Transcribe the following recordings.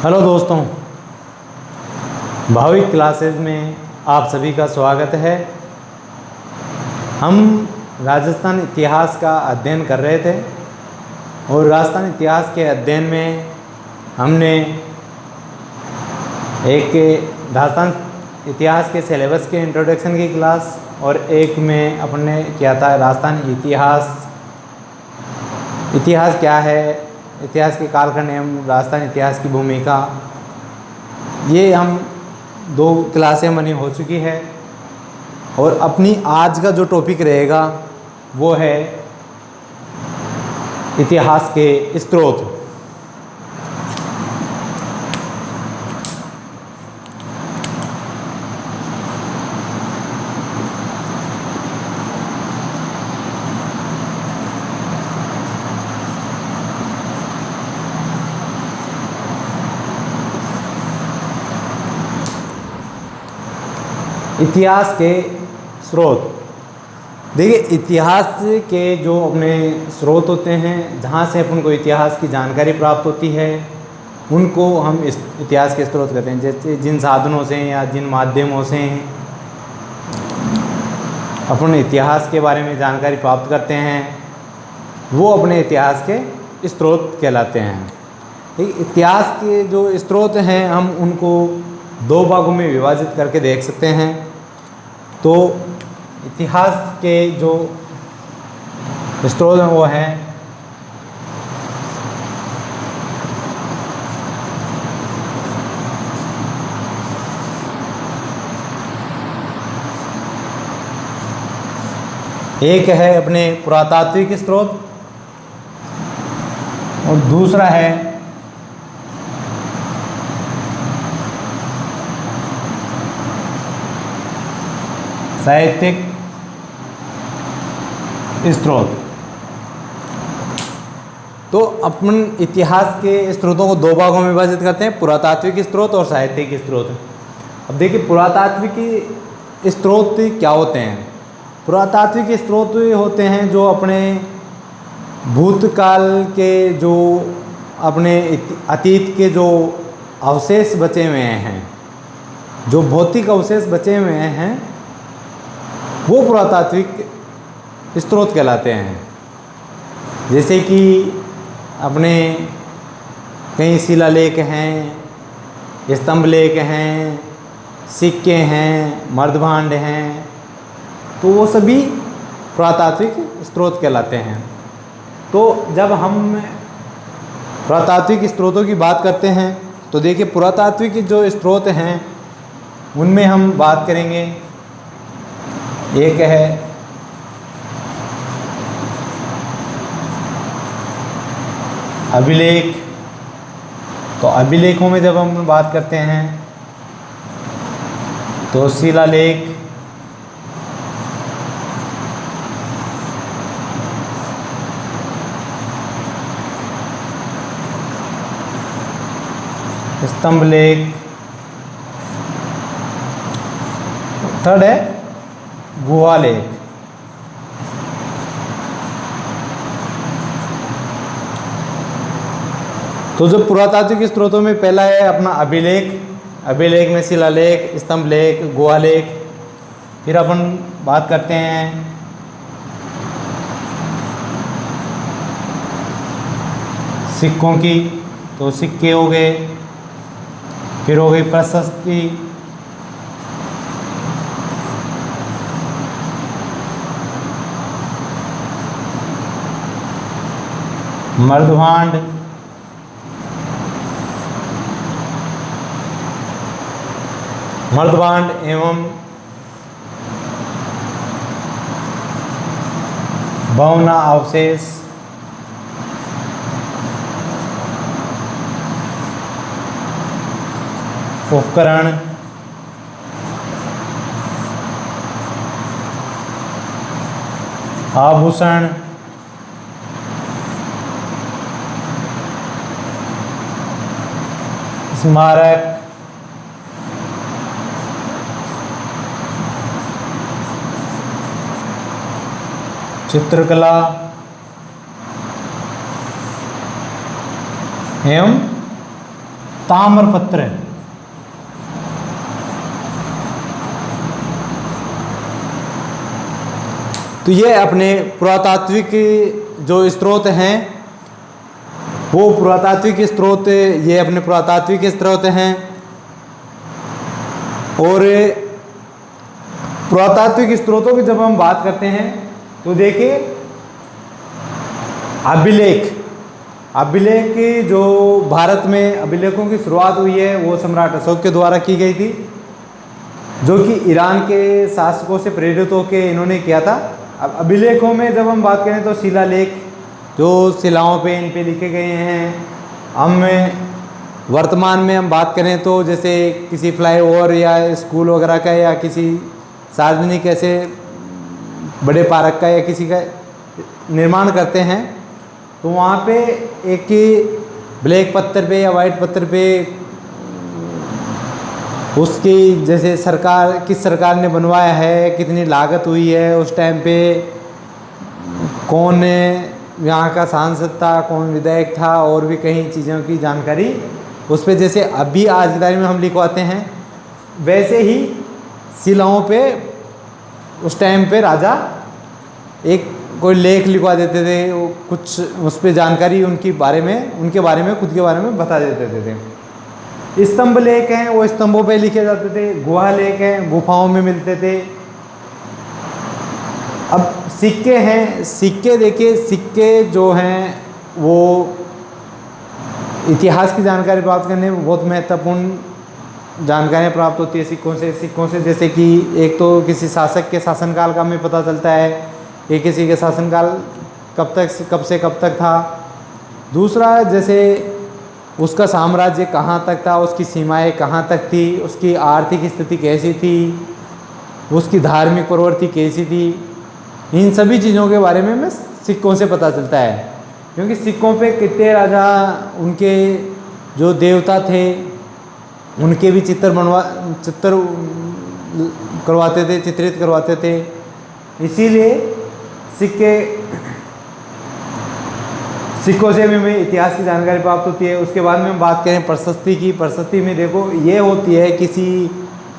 Hello दोस्तों, Bhavik classes में आप सभी का स्वागत है। हम राजस्थान इतिहास का अध्ययन कर रहे थे और राजस्थान इतिहास के अध्ययन में हमने एक राजस्थान इतिहास के सिलेबस के इंट्रोडक्शन की क्लास और एक में अपने किया था राजस्थान इतिहास क्या है, इतिहास के कालखंड एवं राजस्थान इतिहास की भूमिका। ये हम 2 क्लासें बनी हो चुकी है और अपनी आज का जो टॉपिक रहेगा वो है इतिहास के स्रोत। इतिहास के स्रोत, देखिए इतिहास के जो अपने स्रोत होते हैं, जहाँ से अपन को इतिहास की जानकारी प्राप्त होती है, उनको हम इस इतिहास के स्रोत कहते हैं। जैसे जिन साधनों से या जिन माध्यमों से अपन इतिहास के बारे में जानकारी प्राप्त करते हैं, वो अपने इतिहास के स्रोत कहलाते हैं। इतिहास के जो स्रोत हैं, हम उनको 2 भागों में विभाजित करके देख सकते हैं। तो इतिहास के जो स्रोत हैं वो हैं एक है अपने पुरातात्विक स्रोत और दूसरा है साहित्यिक स्रोत। तो अपन इतिहास के स्रोतों को 2 भागों में विभाजित करते हैं, पुरातात्विक स्रोत और साहित्यिक स्रोत। अब देखिए पुरातात्विक स्रोत क्या होते हैं। पुरातात्विक स्रोत होते हैं जो अपने भूतकाल के, जो अपने अतीत के जो अवशेष बचे हुए हैं, जो भौतिक अवशेष बचे हुए हैं, वो पुरातात्विक स्रोत कहलाते हैं। जैसे कि अपने कई शिलालेख हैं, स्तंभ लेख हैं, सिक्के हैं, मर्दभांड हैं, तो वो सभी पुरातात्विक स्रोत कहलाते हैं। तो जब हम पुरातात्विक स्रोतों की बात करते हैं तो देखिए पुरातात्विक जो स्रोत हैं उनमें हम बात करेंगे। एक है अभिलेख। तो अभिलेखों में जब हम बात करते हैं तो शिलालेख, स्तंभ लेख, थर्ड है गुहा लेख। तो जो पुरातात्विक स्रोतों में पहला है अपना अभिलेख। अभिलेख में शिलालेख, स्तंभ लेख, गुहा लेख। फिर अपन बात करते हैं सिक्कों की, तो सिक्के हो गए। फिर हो गई प्रशस्ति, मर्दभांड, मर्दभांड एवं भवना अवशेष, उपकरण, आभूषण, स्मारक, चित्रकला एवं ताम्रपत्र। तो ये अपने पुरातात्विक जो स्रोत हैं, वो पुरातात्विक स्रोत, ये अपने पुरातात्विक स्रोत हैं। और पुरातात्विक स्रोतों की जब हम बात करते हैं तो देखिए अभिलेख जो भारत में अभिलेखों की शुरुआत हुई है वो सम्राट अशोक के द्वारा की गई थी, जो कि ईरान के शासकों से प्रेरित होकर इन्होंने किया था। अब अभिलेखों में जब हम बात करें तो शिलालेख जो शिलाओं पे इन पे लिखे गए हैं। हम वर्तमान में हम बात करें तो जैसे किसी फ्लाईओवर या स्कूल वगैरह का या किसी सार्वजनिक ऐसे बड़े पार्क का या किसी का निर्माण करते हैं तो वहाँ पे एक ब्लैक पत्थर पे या वाइट पत्थर पे उसकी जैसे सरकार, किस सरकार ने बनवाया है, कितनी लागत हुई है, उस टाइम पे कौन यहाँ का सांसद था, कौन विधायक था, और भी कई चीज़ों की जानकारी उस पे जैसे अभी आज की तारीख में हम लिखवाते हैं, वैसे ही शिलाओं पे उस टाइम पे राजा एक कोई लेख लिखवा देते थे, वो कुछ उस पे जानकारी उनके बारे में खुद के बारे में बता देते थे। स्तंभ लेख हैं, वो स्तंभों पे लिखे जाते थे। गुहा लेख हैं, गुफाओं में मिलते थे। अब सिक्के हैं, सिक्के देखिए, सिक्के जो हैं वो इतिहास की जानकारी प्राप्त करने में बहुत महत्वपूर्ण जानकारियाँ प्राप्त होती है सिक्कों से जैसे कि एक तो किसी शासक के शासनकाल का हमें पता चलता है कि किसी के शासनकाल कब से कब तक था। दूसरा, जैसे उसका साम्राज्य कहाँ तक था, उसकी सीमाएं कहाँ तक थी, उसकी आर्थिक स्थिति कैसी थी, उसकी धार्मिक प्रवृत्ति कैसी थी, इन सभी चीज़ों के बारे में हमें सिक्कों से पता चलता है। क्योंकि सिक्कों पे कितने राजा उनके जो देवता थे उनके भी चित्रित करवाते थे। इसीलिए सिक्कों से भी हमें इतिहास की जानकारी प्राप्त होती है। उसके बाद में हम बात करें प्रशस्ति की। प्रशस्ति में देखो ये होती है किसी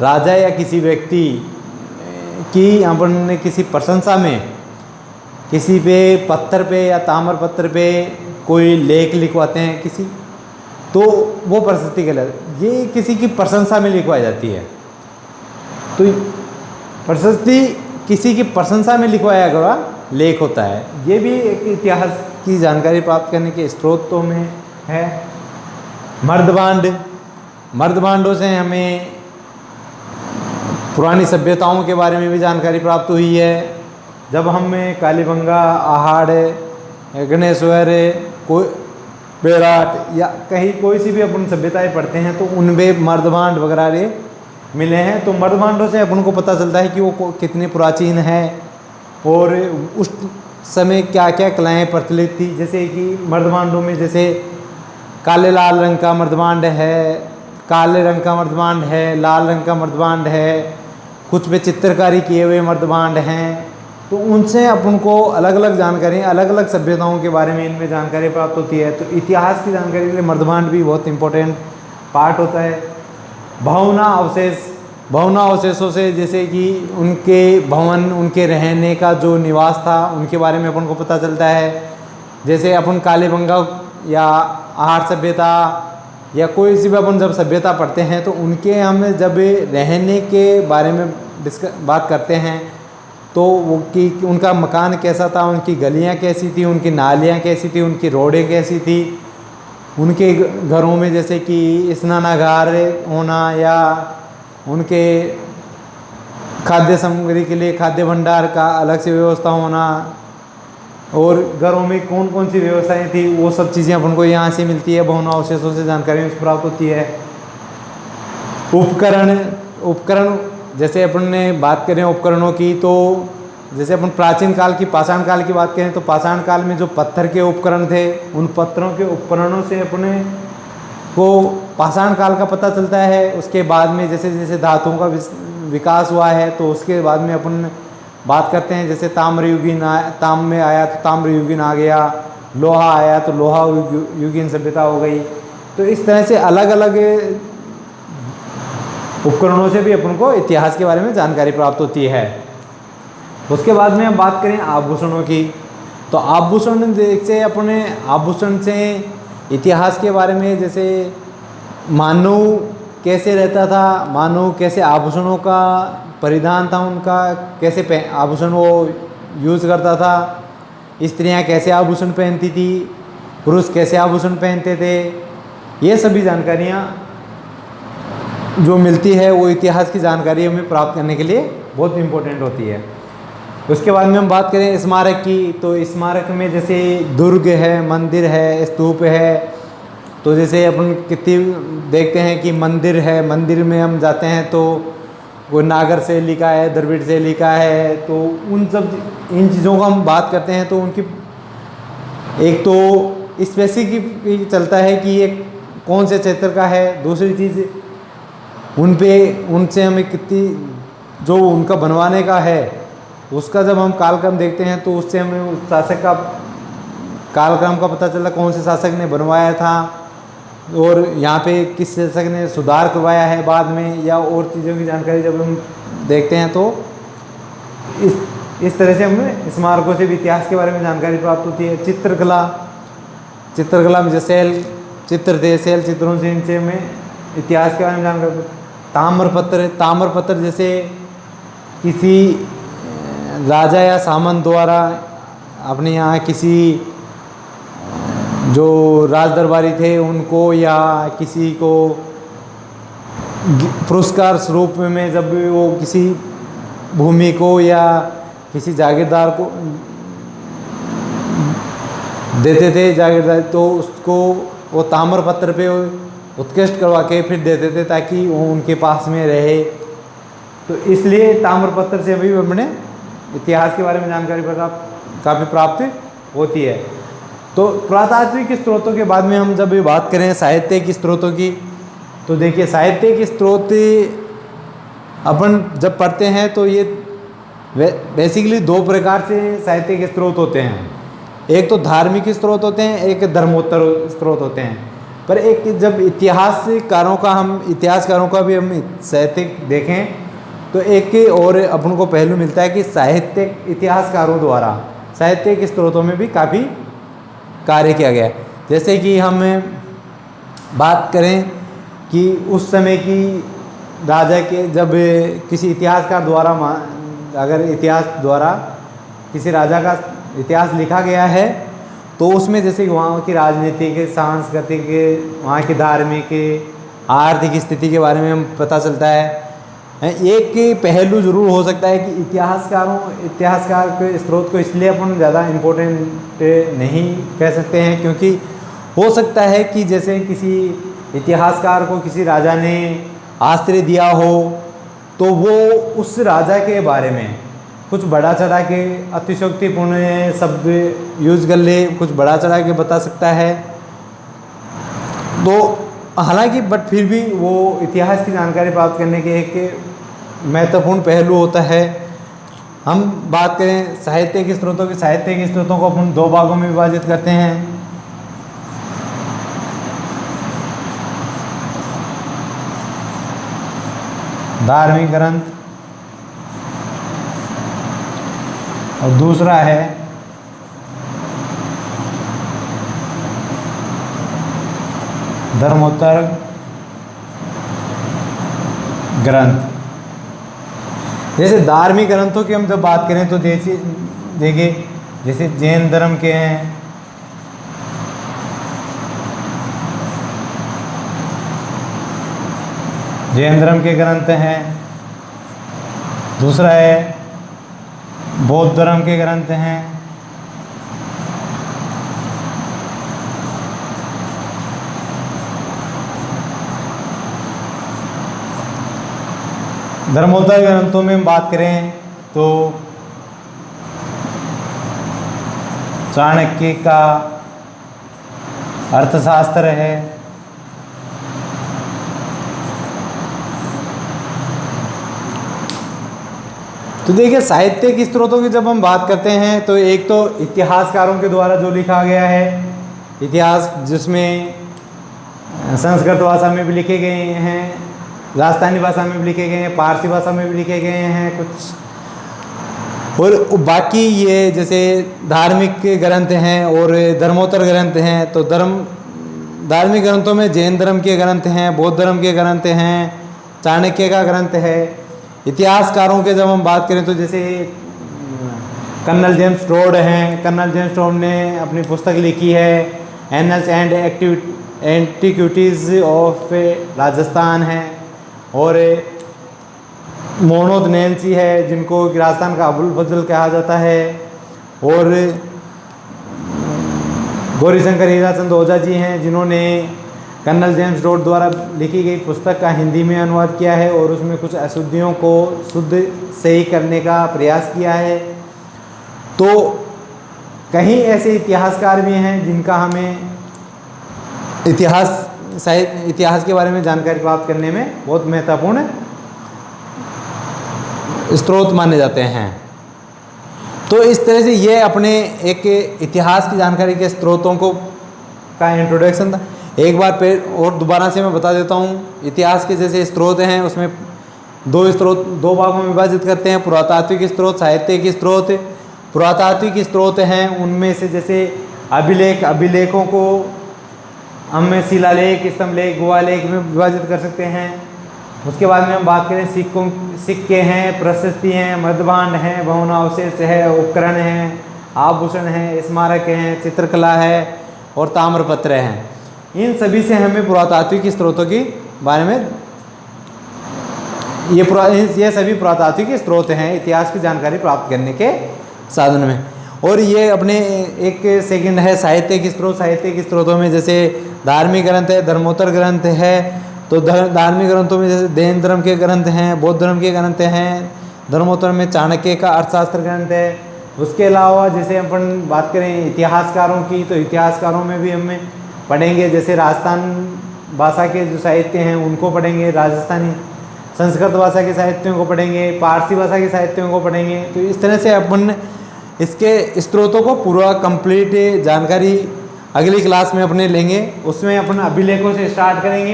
राजा या किसी व्यक्ति की अपन ने किसी प्रशंसा में किसी पे पत्थर पे या ताम्र पत्थर पे कोई लेख लिखवाते हैं किसी, तो वो प्रशस्ति कहलाती है। ये किसी की प्रशंसा में लिखवाई जाती है। तो प्रशस्ति किसी की प्रशंसा में लिखवाया गया लेख होता है। ये भी एक इतिहास की जानकारी प्राप्त करने के स्रोतों में है। मर्दबांडों से हमें पुरानी सभ्यताओं के बारे में भी जानकारी प्राप्त हुई है। जब हमें कालीबंगा, आहड़, गणेश्वर, कोई बेराट या कहीं कोई सी भी अपन सभ्यताएं पढ़ते हैं तो उनमें मर्दबांड वगैरह मिले हैं। तो मर्दबांडों से अपन को पता चलता है कि वो कितने प्राचीन है और उस समय क्या क्या कलाएं प्रचलित थी। जैसे कि मर्दबांडों में जैसे काले लाल रंग का मर्दबांड है, काले रंग का मर्दबांड है, लाल रंग का मर्दबांड है, कुछ पे चित्रकारी किए हुए मर्दबांड हैं। तो उनसे अपन को अलग अलग जानकारी, अलग अलग सभ्यताओं के बारे में इनमें जानकारी प्राप्त होती है। तो इतिहास की जानकारी के लिए मर्दबांड भी बहुत इंपॉर्टेंट पार्ट होता है। भवना अवशेषों से जैसे कि उनके भवन, उनके रहने का जो निवास था उनके बारे में अपन को पता चलता है। जैसे अपन कालीबंगा या आहड़ सभ्यता या कोई सी भी अपन जब सभ्यता पढ़ते हैं तो उनके हम जब रहने के बारे में बात करते हैं तो वो कि उनका मकान कैसा था, उनकी गलियां कैसी थी, उनकी नालियां कैसी थी, उनकी रोडें कैसी थी, उनके घरों में जैसे कि स्नानागार होना या उनके खाद्य सामग्री के लिए खाद्य भंडार का अलग से व्यवस्था होना और घरों में कौन कौन सी व्यवस्थाएं थी, वो सब चीज़ें अपन को यहाँ से मिलती है। भवन अवशेषों से जानकारी प्राप्त होती है। उपकरण जैसे अपन ने बात करें उपकरणों की, तो जैसे अपन प्राचीन काल की पाषाण काल की बात करें तो पाषाण काल में जो पत्थर के उपकरण थे उन पत्थरों के उपकरणों से अपने को पाषाण काल का पता चलता है। उसके बाद में जैसे जैसे धातुओं का विकास हुआ है तो उसके बाद में अपन बात करते हैं। जैसे ताम्र में आया तो ताम्र युगीन आ गया, लोहा आया तो लोहा युगीन सभ्यता हो गई। तो इस तरह से अलग अलग उपकरणों से भी अपन को इतिहास के बारे में जानकारी प्राप्त होती है। उसके बाद में हम बात करें आभूषणों की, तो आभूषण से अपने आभूषण से इतिहास के बारे में, जैसे मानव कैसे रहता था, मानव कैसे आभूषणों का परिधान था उनका, कैसे आभूषण वो यूज़ करता था, स्त्रियां कैसे आभूषण पहनती थी, पुरुष कैसे आभूषण पहनते थे, ये सभी जानकारियाँ जो मिलती है वो इतिहास की जानकारी हमें प्राप्त करने के लिए बहुत इम्पोर्टेंट होती है। उसके बाद में हम बात करें स्मारक की, तो स्मारक में जैसे दुर्ग है, मंदिर है, स्तूप है। तो जैसे अपन कितनी देखते हैं कि मंदिर है, मंदिर में हम जाते हैं तो वो नागर से लिखा है, द्रविड़ से लिखा है, तो उन सब इन चीज़ों का हम बात करते हैं तो उनकी एक तो स्पेसिफिक चलता है कि ये कौन से क्षेत्र का है। दूसरी चीज़ उनसे हमें कितनी जो उनका बनवाने का है उसका जब हम कालक्रम देखते हैं तो उससे हमें उस शासक का कालक्रम का पता चला, कौन से शासक ने बनवाया था और यहाँ पे किस शासक ने सुधार करवाया है बाद में, या और चीज़ों की जानकारी जब हम देखते हैं तो इस तरह से हमें स्मारकों से भी इतिहास के बारे में जानकारी प्राप्त होती है। चित्रकला में जैसे शैल चित्र थे, शैल चित्रों से इनसे हमें इतिहास के बारे में जानकारी। ताम्रपत्र जैसे किसी राजा या सामंत द्वारा अपने यहाँ किसी जो राज दरबारी थे उनको या किसी को पुरस्कार स्वरूप में जब वो किसी भूमि को या किसी जागीरदार को देते थे जागीरदार, तो उसको वो ताम्रपत्र पे उत्कृष्ट करवा के फिर देते थे ताकि वो उनके पास में रहे। तो इसलिए ताम्रपत्र से भी अपने इतिहास के बारे में जानकारी काफ़ी प्राप्त होती है। तो पुरातात्विक स्रोतों के बाद में हम जब बात करें साहित्यिक स्रोतों की, तो देखिए साहित्यिक स्रोत अपन जब पढ़ते हैं तो ये बेसिकली दो प्रकार से साहित्यिक स्रोत होते हैं। एक तो धार्मिक स्रोत होते हैं, एक धर्मोत्तर स्रोत होते हैं। पर एक जब इतिहासकारों का भी हम साहित्यिक देखें तो एक और अपन को पहलू मिलता है कि साहित्यिक इतिहासकारों द्वारा साहित्यिक स्रोतों में भी काफ़ी कार्य किया गया है। जैसे कि हम बात करें कि उस समय की राजा के जब किसी इतिहासकार द्वारा अगर इतिहास द्वारा किसी राजा का इतिहास लिखा गया है तो उसमें जैसे वहाँ की राजनीतिक, सांस्कृतिक, वहाँ की धार्मिक, आर्थिक स्थिति के बारे में हम पता चलता है। एक पहलू ज़रूर हो सकता है कि इतिहासकार के स्रोत को इसलिए अपन ज़्यादा इम्पोर्टेंट नहीं कह सकते हैं क्योंकि हो सकता है कि जैसे किसी इतिहासकार को किसी राजा ने आश्रय दिया हो तो वो उस राजा के बारे में कुछ बढ़ा चढ़ा के अतिशयोक्तिपूर्ण शब्द यूज़ कर ले, कुछ बढ़ा चढ़ा के बता सकता है। तो हालांकि बट फिर भी वो इतिहास की जानकारी प्राप्त करने के एक महत्वपूर्ण पहलू होता है। हम बात करें साहित्यिक स्रोतों की, साहित्यिक स्रोतों को अपन दो भागों में विभाजित करते हैं। धार्मिक ग्रंथ और दूसरा है धर्मोत्तर ग्रंथ। जैसे धार्मिक ग्रंथों की हम जब बात करें तो देखिए जैसे जैन धर्म के हैं, जैन धर्म के ग्रंथ हैं। दूसरा है बौद्ध धर्म के ग्रंथ हैं। धर्मोत्तर ग्रंथों में हम बात करें तो चाणक्य का अर्थशास्त्र है, तो देखिए साहित्यिक स्रोतों की जब हम बात करते हैं तो एक तो इतिहासकारों के द्वारा जो लिखा गया है इतिहास, जिसमें संस्कृत भाषा में भी लिखे गए हैं, राजस्थानी भाषा में भी लिखे गए हैं, पारसी भाषा में भी लिखे गए हैं कुछ। और बाकी ये जैसे धार्मिक ग्रंथ हैं और धर्मोत्तर ग्रंथ हैं, तो धार्मिक ग्रंथों में जैन धर्म के ग्रंथ हैं, बौद्ध धर्म के ग्रंथ हैं, चाणक्य का ग्रंथ है। इतिहासकारों के जब हम बात करें तो जैसे कर्नल जेम्स टोड हैं, कर्नल जेम्स टोड ने अपनी पुस्तक लिखी है annuls and antiquities of Rajasthan है। और मोहम्मद नैन्सी है जिनको राजस्थान का अबुल फजल कहा जाता है। और गौरीशंकर हीराचंद ओझा जी हैं जिन्होंने कर्नल जेम्स टोड द्वारा लिखी गई पुस्तक का हिंदी में अनुवाद किया है और उसमें कुछ अशुद्धियों को शुद्ध सही करने का प्रयास किया है। तो कहीं ऐसे इतिहासकार भी हैं जिनका हमें इतिहास के बारे में जानकारी प्राप्त करने में बहुत महत्वपूर्ण स्रोत माने जाते हैं। तो इस तरह से ये अपने एक इतिहास की जानकारी के स्रोतों का इंट्रोडक्शन था। एक बार फिर और दोबारा से मैं बता देता हूँ, इतिहास के जैसे स्रोत हैं उसमें दो भागों में विभाजित करते हैं, पुरातात्विक स्रोत, साहित्यिक स्रोत। पुरातात्विक स्रोत हैं उनमें से जैसे अभिलेखों को हम शिलालेख, स्तंभलेख, गुहालेख में विभाजित कर सकते हैं। उसके बाद में हम बात करें सिक्के हैं, प्रशस्ति हैं, मृदभांड हैं, भवनावशेष है, उपकरण हैं, आभूषण हैं, स्मारक हैं, चित्रकला है और ताम्रपत्र हैं। इन सभी से हमें पुरातात्विक स्रोतों के बारे में ये सभी पुरातात्विक स्रोत हैं इतिहास की जानकारी प्राप्त करने के साधन में। और ये अपने एक सेकंड है साहित्यिक स्रोत। साहित्यिक स्रोतों में जैसे धार्मिक ग्रंथ है, धर्मोत्तर ग्रंथ है। तो धार्मिक ग्रंथों में जैसे जैन धर्म के ग्रंथ हैं, बौद्ध धर्म के ग्रंथ हैं। धर्मोत्तर में चाणक्य का अर्थशास्त्र ग्रंथ है। उसके अलावा जैसे अपन बात करें इतिहासकारों की, तो इतिहासकारों में भी हमें पढ़ेंगे जैसे राजस्थान भाषा के जो साहित्य हैं उनको पढ़ेंगे, राजस्थानी संस्कृत भाषा के साहित्यों को पढ़ेंगे, पारसी भाषा के साहित्यों को पढ़ेंगे। तो इस तरह से अपन इसके स्रोतों को पूरा कंप्लीट जानकारी अगली क्लास में अपने लेंगे। उसमें अपन अभिलेखों से स्टार्ट करेंगे,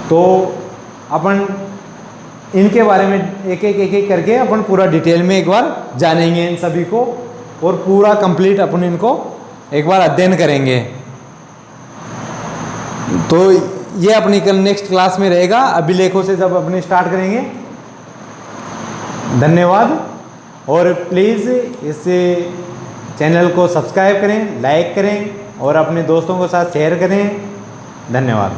तो अपन इनके बारे में एक एक करके अपन पूरा डिटेल में एक बार जानेंगे इन सभी को और पूरा कंप्लीट अपन इनको एक बार अध्ययन करेंगे। तो ये अपनी कल नेक्स्ट क्लास में रहेगा, अभिलेखों से जब अपने स्टार्ट करेंगे। धन्यवाद। और प्लीज़ इस चैनल को सब्सक्राइब करें, लाइक करें और अपने दोस्तों के साथ शेयर करें। धन्यवाद।